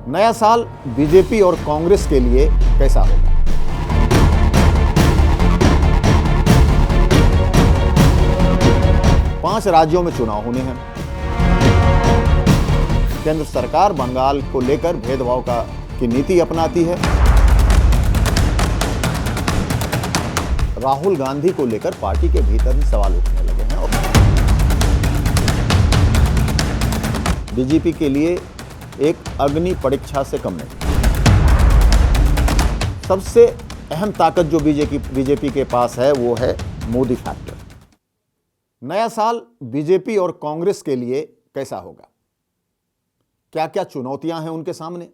नया साल बीजेपी और कांग्रेस के लिए कैसा होगा? पांच राज्यों में चुनाव होने हैं। केंद्र सरकार बंगाल को लेकर भेदभाव की नीति अपनाती है। राहुल गांधी को लेकर पार्टी के भीतर ही सवाल उठने लगे हैं और बीजेपी के लिए एक अग्नि परीक्षा से कम नहीं। सबसे अहम ताकत जो बीजेपी के पास है वो है मोदी फैक्टर। नया साल बीजेपी और कांग्रेस के लिए कैसा होगा? क्या क्या चुनौतियां हैं उनके सामने?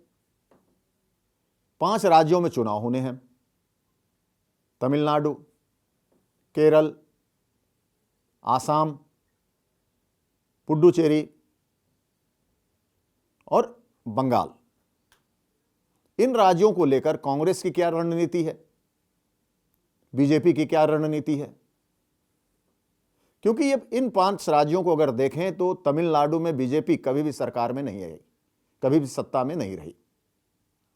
5 राज्यों में चुनाव होने हैं। तमिलनाडु, केरल, आसाम, पुडुचेरी और बंगाल। इन राज्यों को लेकर कांग्रेस की क्या रणनीति है, बीजेपी की क्या रणनीति है? क्योंकि ये इन 5 राज्यों को अगर देखें तो तमिलनाडु में बीजेपी कभी भी सरकार में नहीं आई, कभी भी सत्ता में नहीं रही।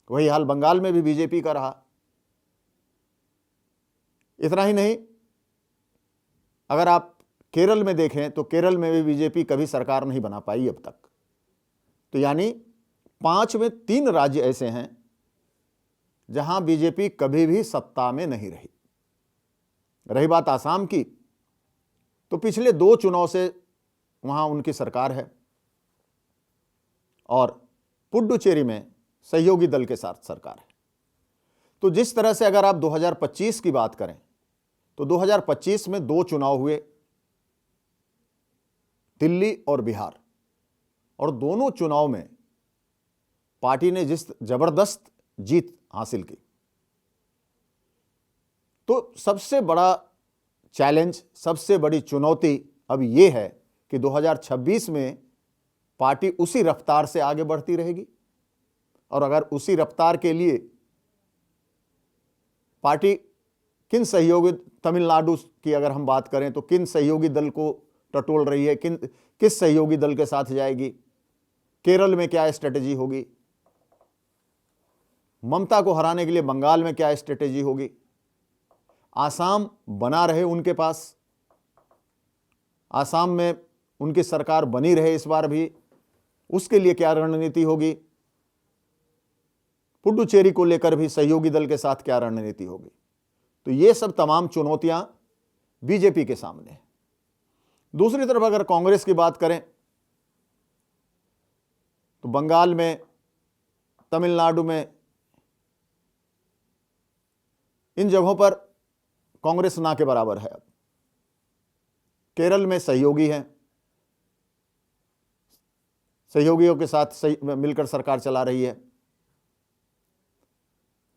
वही हाल बंगाल में भी बीजेपी का रहा। इतना ही नहीं, अगर आप केरल में देखें तो केरल में भी बीजेपी कभी सरकार नहीं बना पाई अब तक। तो यानी 5 में 3 राज्य ऐसे हैं जहां बीजेपी कभी भी सत्ता में नहीं रही। रही बात आसाम की, तो पिछले 2 चुनाव से वहां उनकी सरकार है और पुडुचेरी में सहयोगी दल के साथ सरकार है। तो जिस तरह से अगर आप 2025 की बात करें तो 2025 में 2 चुनाव हुए, दिल्ली और बिहार, और दोनों चुनाव में पार्टी ने जिस जबरदस्त जीत हासिल की। तो सबसे बड़ा चैलेंज, सबसे बड़ी चुनौती अब यह है कि 2026 में पार्टी उसी रफ्तार से आगे बढ़ती रहेगी, और अगर उसी रफ्तार के लिए पार्टी किन सहयोगी, तमिलनाडु की अगर हम बात करें तो किन सहयोगी दल को टटोल रही है, किस सहयोगी दल के साथ जाएगी, केरल में क्या स्ट्रेटेजी होगी, ममता को हराने के लिए बंगाल में क्या स्ट्रेटेजी होगी, आसाम बना रहे उनके पास, आसाम में उनकी सरकार बनी रहे इस बार भी, उसके लिए क्या रणनीति होगी, पुडुचेरी को लेकर भी सहयोगी दल के साथ क्या रणनीति होगी। तो ये सब तमाम चुनौतियां बीजेपी के सामने हैं। दूसरी तरफ अगर कांग्रेस की बात करें तो बंगाल में, तमिलनाडु में, इन जगहों पर कांग्रेस ना के बराबर है। अब केरल में सहयोगी हैं, सहयोगियों के साथ मिलकर सरकार चला रही है।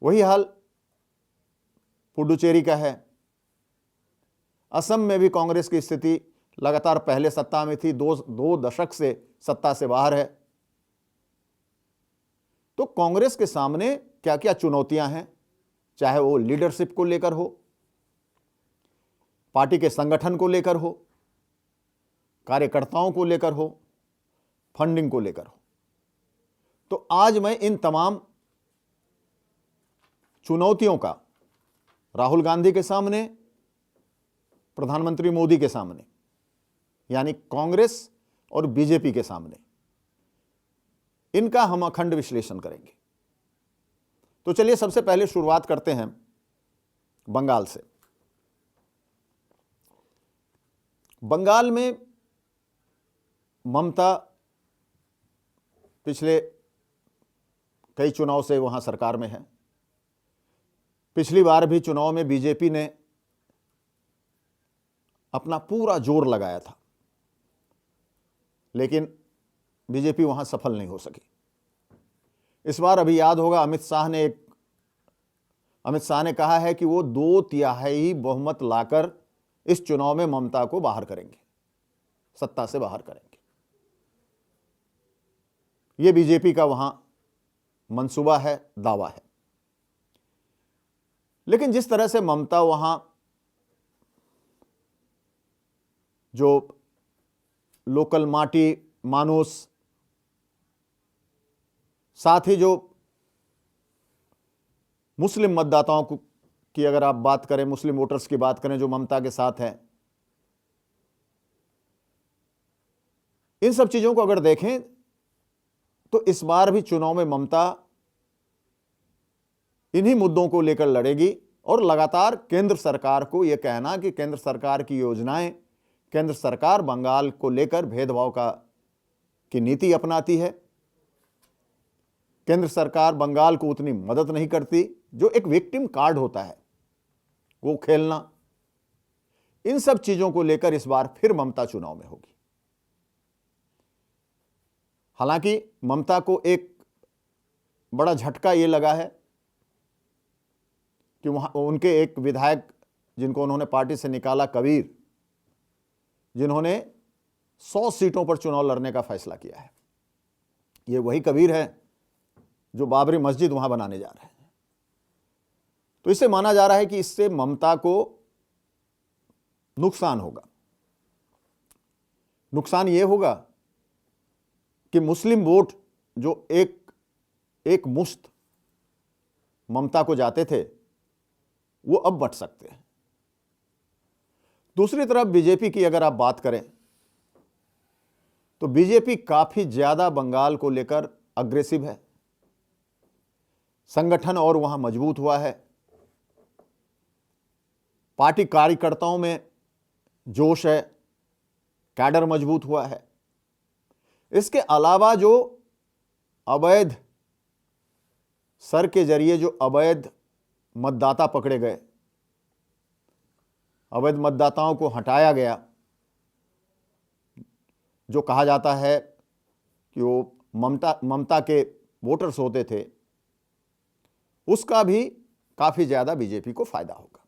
वही हाल पुडुचेरी का है। असम में भी कांग्रेस की स्थिति लगातार पहले सत्ता में थी, 2 दशक से सत्ता से बाहर है। तो कांग्रेस के सामने क्या क्या चुनौतियां हैं, चाहे वो लीडरशिप को लेकर हो, पार्टी के संगठन को लेकर हो, कार्यकर्ताओं को लेकर हो, फंडिंग को लेकर हो। तो आज मैं इन तमाम चुनौतियों का राहुल गांधी के सामने, प्रधानमंत्री मोदी के सामने, यानी कांग्रेस और बीजेपी के सामने, इनका हम अखंड विश्लेषण करेंगे। तो चलिए सबसे पहले शुरुआत करते हैं बंगाल से। बंगाल में ममता पिछले कई चुनाव से वहां सरकार में है। पिछली बार भी चुनाव में बीजेपी ने अपना पूरा जोर लगाया था, लेकिन बीजेपी वहां सफल नहीं हो सकी। इस बार अभी याद होगा अमित शाह ने कहा है कि वो 2/3 बहुमत लाकर इस चुनाव में ममता को बाहर करेंगे, सत्ता से बाहर करेंगे। ये बीजेपी का वहां मंसूबा है, दावा है। लेकिन जिस तरह से ममता वहां जो लोकल माटी मानुस साथ ही जो मुस्लिम मतदाताओं की अगर आप बात करें, मुस्लिम वोटर्स की बात करें जो ममता के साथ हैं, इन सब चीजों को अगर देखें तो इस बार भी चुनाव में ममता इन्हीं मुद्दों को लेकर लड़ेगी और लगातार केंद्र सरकार को यह कहना कि केंद्र सरकार की योजनाएं, केंद्र सरकार बंगाल को लेकर भेदभाव की नीति अपनाती है, केंद्र सरकार बंगाल को उतनी मदद नहीं करती, जो एक विक्टिम कार्ड होता है वो खेलना, इन सब चीजों को लेकर इस बार फिर ममता चुनाव में होगी। हालांकि ममता को एक बड़ा झटका ये लगा है कि वहां उनके एक विधायक जिनको उन्होंने पार्टी से निकाला, कबीर, जिन्होंने 100 सीटों पर चुनाव लड़ने का फैसला किया है, ये वही कबीर है जो बाबरी मस्जिद वहां बनाने जा रहे हैं। तो इसे माना जा रहा है कि इससे ममता को नुकसान होगा। नुकसान यह होगा कि मुस्लिम वोट जो एक मुश्त ममता को जाते थे वो अब बट सकते हैं। दूसरी तरफ बीजेपी की अगर आप बात करें तो बीजेपी काफी ज्यादा बंगाल को लेकर अग्रेसिव है, संगठन और वहां मजबूत हुआ है, पार्टी कार्यकर्ताओं में जोश है, कैडर मजबूत हुआ है। इसके अलावा जो अवैध सर के जरिए जो अवैध मतदाता पकड़े गए, अवैध मतदाताओं को हटाया गया, जो कहा जाता है कि वो ममता के वोटर्स होते थे, उसका भी काफी ज्यादा बीजेपी को फायदा होगा।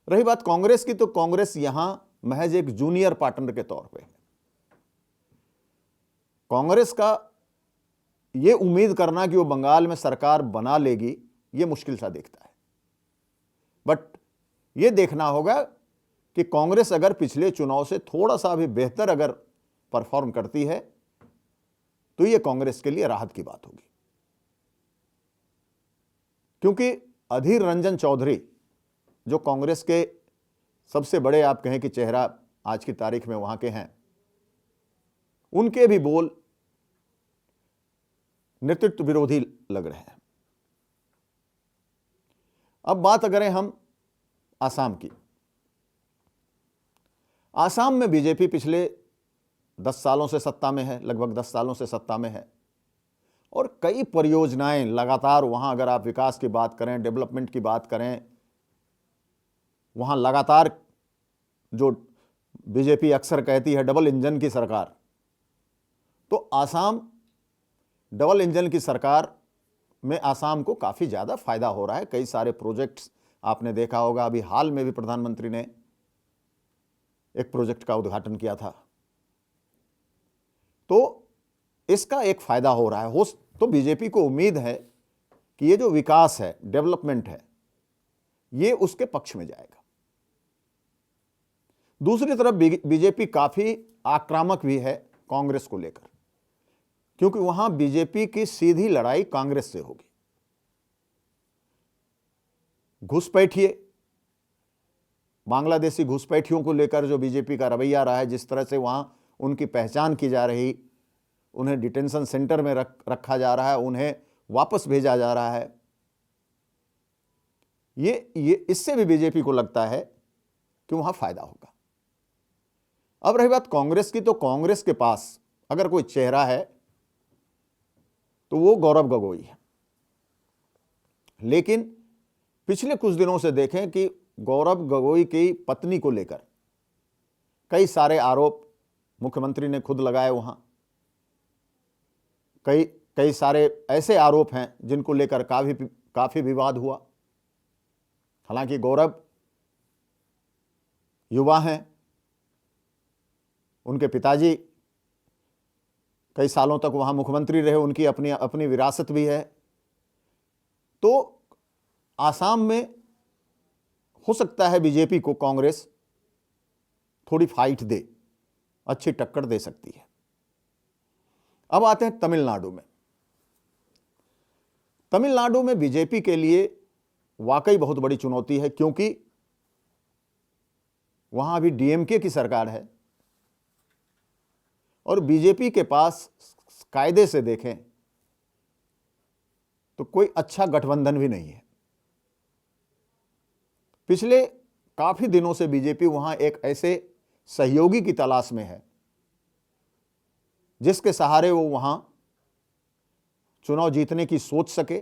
रही बात कांग्रेस की, तो कांग्रेस यहां महज एक जूनियर पार्टनर के तौर पे है। कांग्रेस का यह उम्मीद करना कि वो बंगाल में सरकार बना लेगी, यह मुश्किल सा दिखता है। बट यह देखना होगा कि कांग्रेस अगर पिछले चुनाव से थोड़ा सा भी बेहतर अगर परफॉर्म करती है तो यह कांग्रेस के लिए राहत की बात होगी, क्योंकि अधीर रंजन चौधरी जो कांग्रेस के सबसे बड़े आप कहें कि चेहरा आज की तारीख में वहां के हैं, उनके भी बोल नेतृत्व विरोधी लग रहे हैं। अब बात करें हम आसाम की। आसाम में बीजेपी पिछले 10 सालों से सत्ता में है, लगभग 10 सालों से सत्ता में है, और कई परियोजनाएं लगातार वहां, अगर आप विकास की बात करें, डेवलपमेंट की बात करें, वहां लगातार जो बीजेपी अक्सर कहती है डबल इंजन की सरकार, तो आसाम डबल इंजन की सरकार में आसाम को काफी ज्यादा फायदा हो रहा है। कई सारे प्रोजेक्ट्स आपने देखा होगा, अभी हाल में भी प्रधानमंत्री ने एक प्रोजेक्ट का उद्घाटन किया था, तो इसका एक फायदा हो रहा है। तो बीजेपी को उम्मीद है कि ये जो विकास है, डेवलपमेंट है, ये उसके पक्ष में जाएगा। दूसरी तरफ बीजेपी काफी आक्रामक भी है कांग्रेस को लेकर, क्योंकि वहां बीजेपी की सीधी लड़ाई कांग्रेस से होगी। घुसपैठिए, बांग्लादेशी घुसपैठियों को लेकर जो बीजेपी का रवैया रहा है, जिस तरह से वहां उनकी पहचान की जा रही, उन्हें डिटेंशन सेंटर में रखा जा रहा है, उन्हें वापस भेजा जा रहा है, ये इससे भी बीजेपी को लगता है कि वहां फायदा होगा। अब रही बात कांग्रेस की, तो कांग्रेस के पास अगर कोई चेहरा है तो वो गौरव गोगोई है। लेकिन पिछले कुछ दिनों से देखें कि गौरव गोगोई की पत्नी को लेकर कई सारे आरोप मुख्यमंत्री ने खुद लगाए। वहां कई सारे ऐसे आरोप हैं जिनको लेकर काफी विवाद हुआ। हालांकि गौरव युवा हैं, उनके पिताजी कई सालों तक वहां मुख्यमंत्री रहे, उनकी अपनी विरासत भी है। तो आसाम में हो सकता है बीजेपी को कांग्रेस थोड़ी फाइट दे, अच्छी टक्कर दे सकती है। अब आते हैं तमिलनाडु में। तमिलनाडु में बीजेपी के लिए वाकई बहुत बड़ी चुनौती है, क्योंकि वहां अभी डीएमके की सरकार है और बीजेपी के पास कायदे से देखें तो कोई अच्छा गठबंधन भी नहीं है। पिछले काफी दिनों से बीजेपी वहां एक ऐसे सहयोगी की तलाश में है जिसके सहारे वो वहां चुनाव जीतने की सोच सके,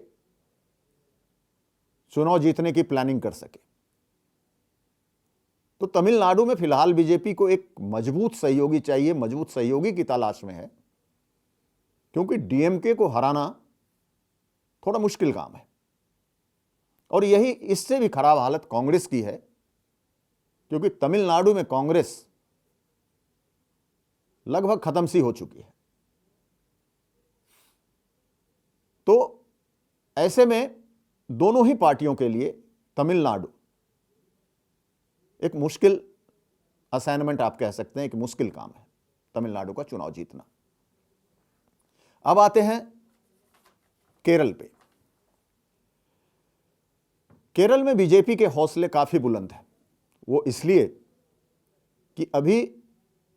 चुनाव जीतने की प्लानिंग कर सके। तो तमिलनाडु में फिलहाल बीजेपी को एक मजबूत सहयोगी चाहिए, मजबूत सहयोगी की तलाश में है, क्योंकि डीएमके को हराना थोड़ा मुश्किल काम है। और यही इससे भी खराब हालत कांग्रेस की है, क्योंकि तमिलनाडु में कांग्रेस लगभग खत्म सी हो चुकी है। तो ऐसे में दोनों ही पार्टियों के लिए तमिलनाडु एक मुश्किल असाइनमेंट आप कह सकते हैं, एक मुश्किल काम है तमिलनाडु का चुनाव जीतना। अब आते हैं केरल पे। केरल में बीजेपी के हौसले काफी बुलंद हैं। वो इसलिए कि अभी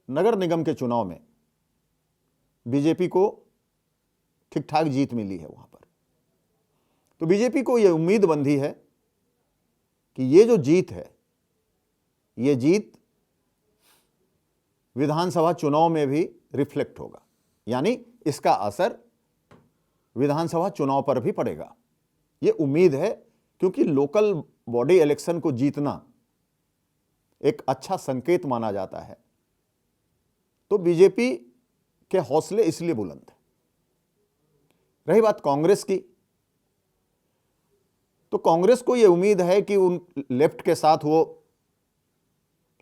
नगर निगम के चुनाव में बीजेपी को ठीक ठाक जीत मिली है वहां पर। तो बीजेपी को यह उम्मीद बंधी है कि ये जो जीत है, ये जीत विधानसभा चुनाव में भी रिफ्लेक्ट होगा, यानी इसका असर विधानसभा चुनाव पर भी पड़ेगा। ये उम्मीद है, क्योंकि लोकल बॉडी इलेक्शन को जीतना एक अच्छा संकेत माना जाता है। तो बीजेपी के हौसले इसलिए बुलंद हैं। रही बात कांग्रेस की, तो कांग्रेस को यह उम्मीद है कि उन लेफ्ट के साथ वो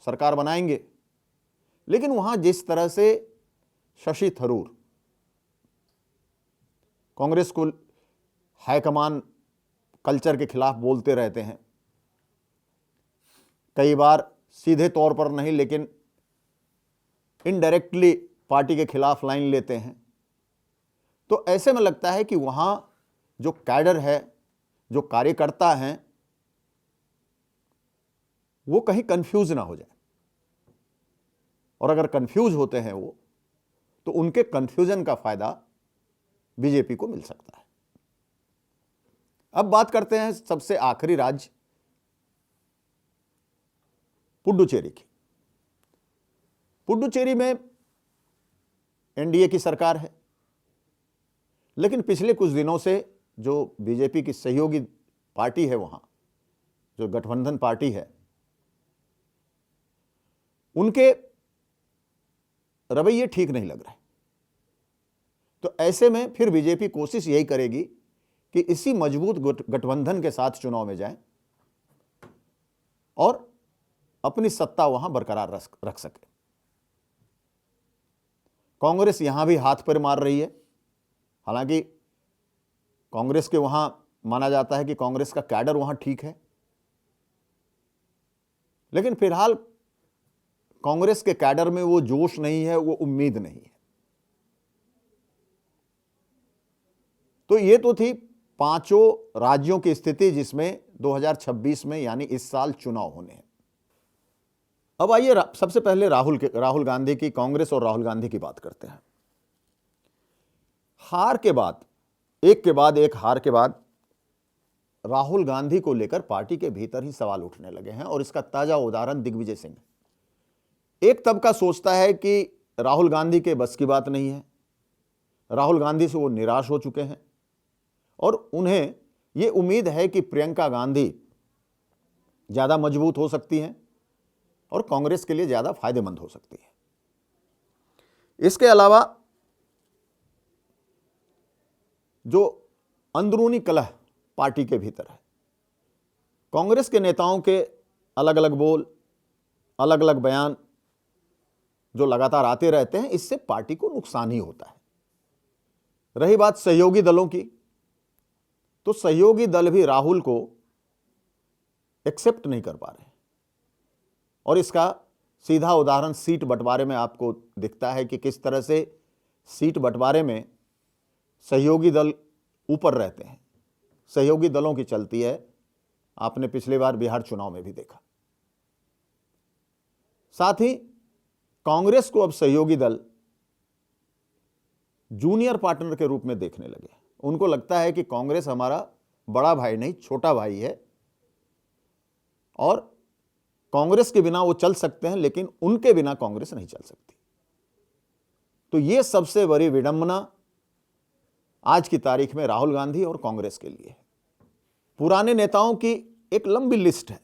सरकार बनाएंगे, लेकिन वहां जिस तरह से शशि थरूर कांग्रेस को हाईकमान कल्चर के खिलाफ बोलते रहते हैं, कई बार सीधे तौर पर नहीं लेकिन इनडायरेक्टली पार्टी के खिलाफ लाइन लेते हैं, तो ऐसे में लगता है कि वहां जो कैडर है, जो कार्यकर्ता हैं, वो कहीं कंफ्यूज ना हो जाए। और अगर कंफ्यूज होते हैं वो, तो उनके कंफ्यूजन का फायदा बीजेपी को मिल सकता है। अब बात करते हैं सबसे आखिरी राज्य पुडुचेरी की। पुडुचेरी में एनडीए की सरकार है, लेकिन पिछले कुछ दिनों से जो बीजेपी की सहयोगी पार्टी है वहां, जो गठबंधन पार्टी है, उनके रवैये ठीक नहीं लग रहे। तो ऐसे में फिर बीजेपी कोशिश यही करेगी कि इसी मजबूत गठबंधन के साथ चुनाव में जाए और अपनी सत्ता वहां बरकरार रख सके। कांग्रेस यहां भी हाथ पर मार रही है। हालांकि कांग्रेस के वहां माना जाता है कि कांग्रेस का कैडर वहां ठीक है, लेकिन फिलहाल कांग्रेस के कैडर में वो जोश नहीं है, वो उम्मीद नहीं है। तो ये तो थी पांचों राज्यों की स्थिति जिसमें 2026 में यानी इस साल चुनाव होने हैं। अब आइए सबसे पहले राहुल गांधी की, कांग्रेस और राहुल गांधी की बात करते हैं। हार के बाद, एक के बाद एक हार के बाद, राहुल गांधी को लेकर पार्टी के भीतर ही सवाल उठने लगे हैं और इसका ताजा उदाहरण दिग्विजय सिंह। एक तबका सोचता है कि राहुल गांधी के बस की बात नहीं है, राहुल गांधी से वो निराश हो चुके हैं और उन्हें ये उम्मीद है कि प्रियंका गांधी ज्यादा मजबूत हो सकती हैं और कांग्रेस के लिए ज्यादा फायदेमंद हो सकती है। इसके अलावा जो अंदरूनी कलह पार्टी के भीतर है, कांग्रेस के नेताओं के अलग अलग बोल, अलग अलग बयान जो लगातार आते रहते हैं, इससे पार्टी को नुकसान ही होता है। रही बात सहयोगी दलों की, तो सहयोगी दल भी राहुल को एक्सेप्ट नहीं कर पा रहे और इसका सीधा उदाहरण सीट बंटवारे में आपको दिखता है कि किस तरह से सीट बंटवारे में सहयोगी दल ऊपर रहते हैं, सहयोगी दलों की चलती है। आपने पिछली बार बिहार चुनाव में भी देखा। साथ ही कांग्रेस को अब सहयोगी दल जूनियर पार्टनर के रूप में देखने लगे। उनको लगता है कि कांग्रेस हमारा बड़ा भाई नहीं, छोटा भाई है, और कांग्रेस के बिना वो चल सकते हैं, लेकिन उनके बिना कांग्रेस नहीं चल सकती। तो ये सबसे बड़ी विडंबना आज की तारीख में राहुल गांधी और कांग्रेस के लिए है। पुराने नेताओं की एक लंबी लिस्ट है।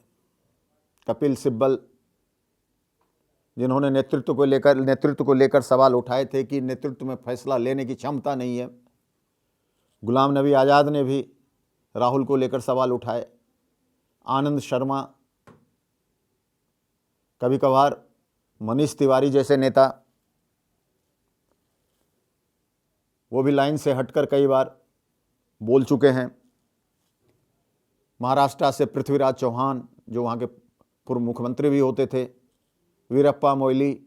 कपिल सिब्बल, जिन्होंने नेतृत्व को लेकर सवाल उठाए थे कि नेतृत्व में फैसला लेने की क्षमता नहीं है। गुलाम नबी आज़ाद ने भी राहुल को लेकर सवाल उठाए। आनंद शर्मा, कभी कभार मनीष तिवारी जैसे नेता, वो भी लाइन से हटकर कई बार बोल चुके हैं। महाराष्ट्र से पृथ्वीराज चौहान, जो वहाँ के पूर्व मुख्यमंत्री भी होते थे, वीरप्पा मोइली,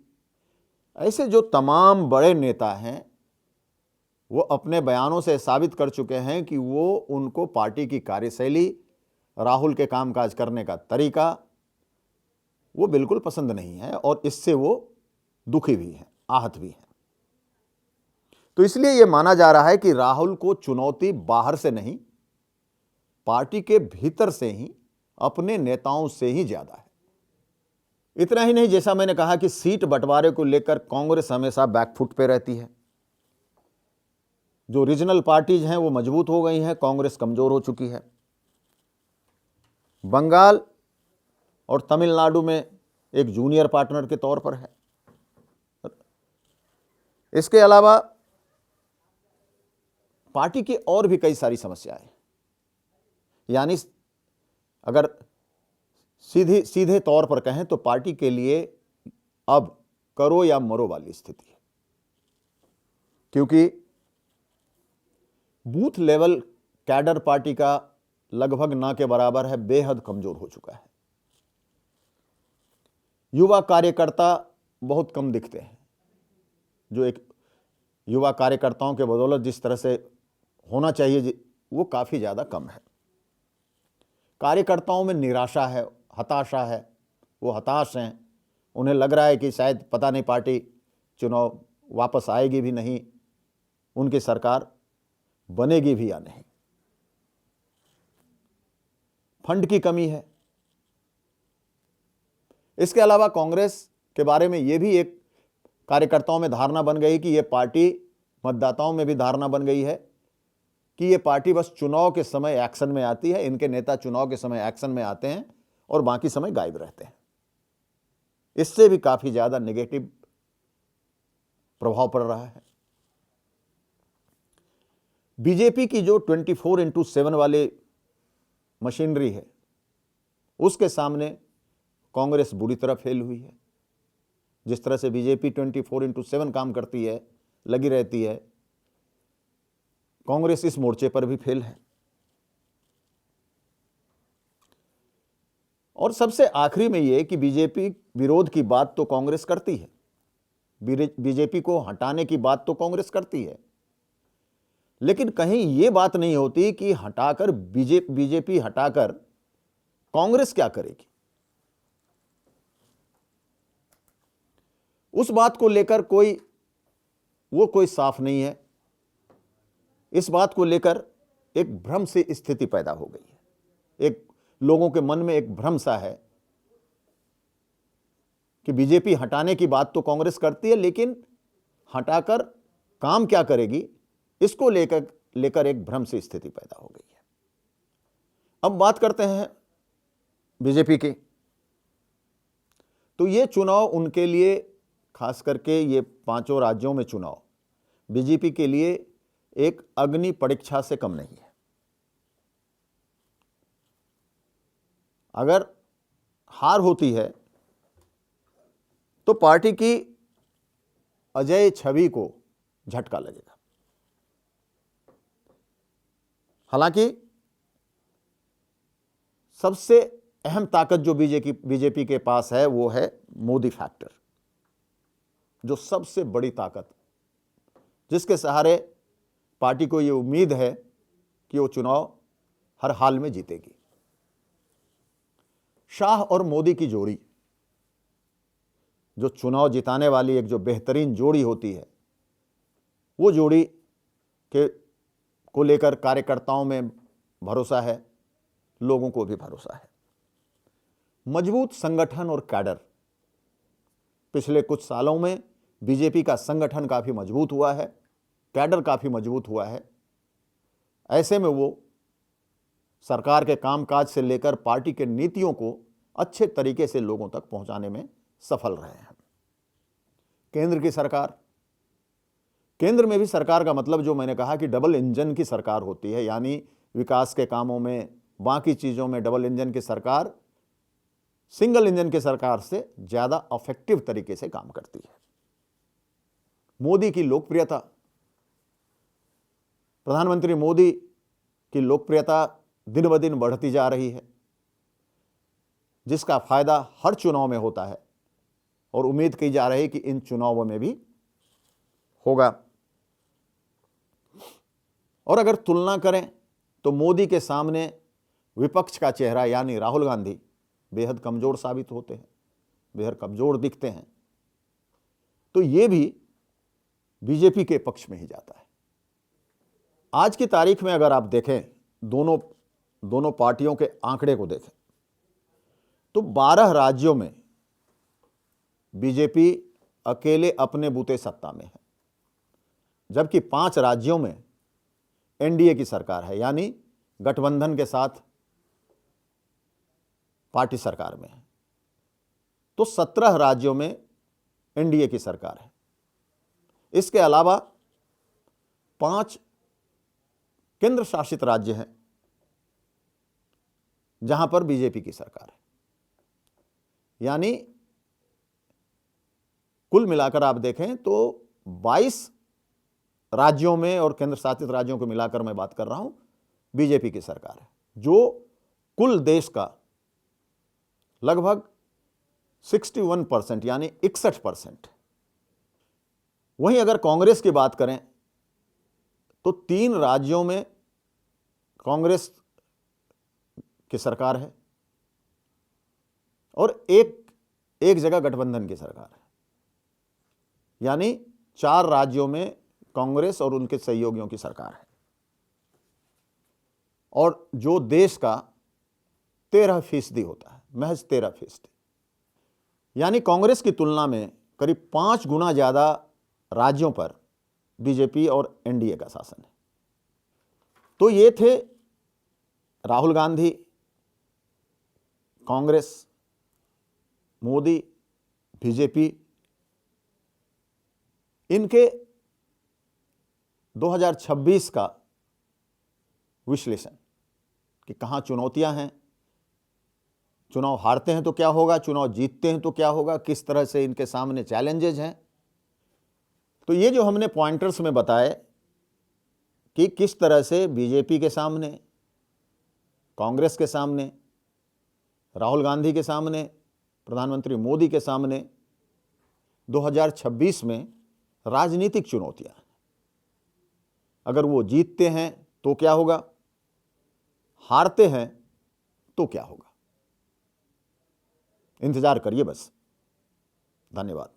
ऐसे जो तमाम बड़े नेता हैं, वो अपने बयानों से साबित कर चुके हैं कि वो उनको पार्टी की कार्यशैली, राहुल के कामकाज करने का तरीका वो बिल्कुल पसंद नहीं है, और इससे वो दुखी भी हैं, आहत भी हैं। तो इसलिए ये माना जा रहा है कि राहुल को चुनौती बाहर से नहीं, पार्टी के भीतर से ही, अपने नेताओं से ही ज्यादा है। इतना ही नहीं, जैसा मैंने कहा कि सीट बंटवारे को लेकर कांग्रेस हमेशा बैकफुट पे रहती है। जो रीजनल पार्टीज हैं वो मजबूत हो गई हैं, कांग्रेस कमजोर हो चुकी है। बंगाल और तमिलनाडु में एक जूनियर पार्टनर के तौर पर है। इसके अलावा पार्टी की और भी कई सारी समस्याएं, यानी अगर सीधे तौर पर कहें तो पार्टी के लिए अब करो या मरो वाली स्थिति है, क्योंकि बूथ लेवल कैडर पार्टी का लगभग ना के बराबर है, बेहद कमजोर हो चुका है। युवा कार्यकर्ता बहुत कम दिखते हैं। जो एक युवा कार्यकर्ताओं के बदौलत जिस तरह से होना चाहिए, वो काफी ज्यादा कम है। कार्यकर्ताओं में निराशा है, हताशा है, वो हताश हैं। उन्हें लग रहा है कि शायद पता नहीं पार्टी चुनाव वापस आएगी भी नहीं, उनकी सरकार बनेगी भी या नहीं। फंड की कमी है। इसके अलावा कांग्रेस के बारे में यह भी एक कार्यकर्ताओं में धारणा बन गई कि यह पार्टी, मतदाताओं में भी धारणा बन गई है कि यह पार्टी बस चुनाव के समय एक्शन में आती है। इनके नेता चुनाव के समय एक्शन में आते हैं और बाकी समय गायब रहते हैं। इससे भी काफी ज्यादा नेगेटिव प्रभाव पड़ रहा है। बीजेपी की जो 24x7 वाली मशीनरी है, उसके सामने कांग्रेस बुरी तरह फेल हुई है। जिस तरह से बीजेपी 24x7 काम करती है, लगी रहती है, कांग्रेस इस मोर्चे पर भी फेल है। और सबसे आखिरी में यह कि बीजेपी विरोध की बात तो कांग्रेस करती है, बीजेपी को हटाने की बात तो कांग्रेस करती है, लेकिन कहीं यह बात नहीं होती कि हटाकर बीजेपी हटाकर कांग्रेस क्या करेगी। उस बात को लेकर कोई साफ नहीं है। इस बात को लेकर एक भ्रम सी स्थिति पैदा हो गई है। एक लोगों के मन में एक भ्रम सा है कि बीजेपी हटाने की बात तो कांग्रेस करती है, लेकिन हटाकर काम क्या करेगी, इसको लेकर एक भ्रम सी स्थिति पैदा हो गई है। अब बात करते हैं बीजेपी की। तो ये चुनाव उनके लिए, खास करके ये 5 राज्यों में चुनाव बीजेपी के लिए एक अग्नि परीक्षा से कम नहीं है। अगर हार होती है तो पार्टी की अजय छवि को झटका लगेगा। हालांकि सबसे अहम ताकत जो बीजेपी के पास है वो है मोदी फैक्टर, जो सबसे बड़ी ताकत, जिसके सहारे पार्टी को ये उम्मीद है कि वो चुनाव हर हाल में जीतेगी। शाह और मोदी की जोड़ी, जो चुनाव जिताने वाली एक जो बेहतरीन जोड़ी होती है, वो जोड़ी को लेकर कार्यकर्ताओं में भरोसा है, लोगों को भी भरोसा है। मजबूत संगठन और कैडर, पिछले कुछ सालों में बीजेपी का संगठन काफी मजबूत हुआ है, कैडर काफी मजबूत हुआ है। ऐसे में वो सरकार के कामकाज से लेकर पार्टी के नीतियों को अच्छे तरीके से लोगों तक पहुंचाने में सफल रहे हैं। केंद्र की सरकार, केंद्र में भी सरकार का मतलब जो मैंने कहा कि डबल इंजन की सरकार होती है, यानी विकास के कामों में, बाकी चीजों में डबल इंजन की सरकार सिंगल इंजन की सरकार से ज्यादा इफेक्टिव तरीके से काम करती है। मोदी की लोकप्रियता, प्रधानमंत्री मोदी की लोकप्रियता दिन ब दिन बढ़ती जा रही है, जिसका फायदा हर चुनाव में होता है और उम्मीद की जा रही है कि इन चुनावों में भी होगा। और अगर तुलना करें तो मोदी के सामने विपक्ष का चेहरा यानी राहुल गांधी बेहद कमजोर साबित होते हैं, बेहद कमजोर दिखते हैं। तो ये भी बीजेपी के पक्ष में ही जाता है। आज की तारीख में अगर आप देखें, दोनों पार्टियों के आंकड़े को देखें तो 12 राज्यों में बीजेपी अकेले अपने बूते सत्ता में है, जबकि 5 राज्यों में एनडीए की सरकार है, यानी गठबंधन के साथ पार्टी सरकार में है। तो 17 राज्यों में एनडीए की सरकार है। इसके अलावा 5 केंद्र शासित राज्य हैं जहां पर बीजेपी की सरकार है, यानी कुल मिलाकर आप देखें तो 22 राज्यों में और केंद्र शासित राज्यों को मिलाकर मैं बात कर रहा हूं, बीजेपी की सरकार है, जो कुल देश का लगभग 61% यानी 61%। वहीं अगर कांग्रेस की बात करें तो 3 राज्यों में कांग्रेस की सरकार है और एक जगह गठबंधन की सरकार है, यानी 4 राज्यों में कांग्रेस और उनके सहयोगियों की सरकार है। और जो देश का 13% होता है, महज 13%, यानी कांग्रेस की तुलना में करीब 5 गुना ज्यादा राज्यों पर बीजेपी और एनडीए का शासन है। तो ये थे राहुल गांधी, कांग्रेस, मोदी, बीजेपी, इनके 2026 का विश्लेषण कि कहां चुनौतियां हैं, चुनाव हारते हैं तो क्या होगा, चुनाव जीतते हैं तो क्या होगा, किस तरह से इनके सामने चैलेंजेज हैं। तो ये जो हमने पॉइंटर्स में बताए कि किस तरह से बीजेपी के सामने, कांग्रेस के सामने, राहुल गांधी के सामने, प्रधानमंत्री मोदी के सामने 2026 में राजनीतिक चुनौतियां हैं। अगर वो जीतते हैं तो क्या होगा, हारते हैं तो क्या होगा। इंतजार करिए बस। धन्यवाद।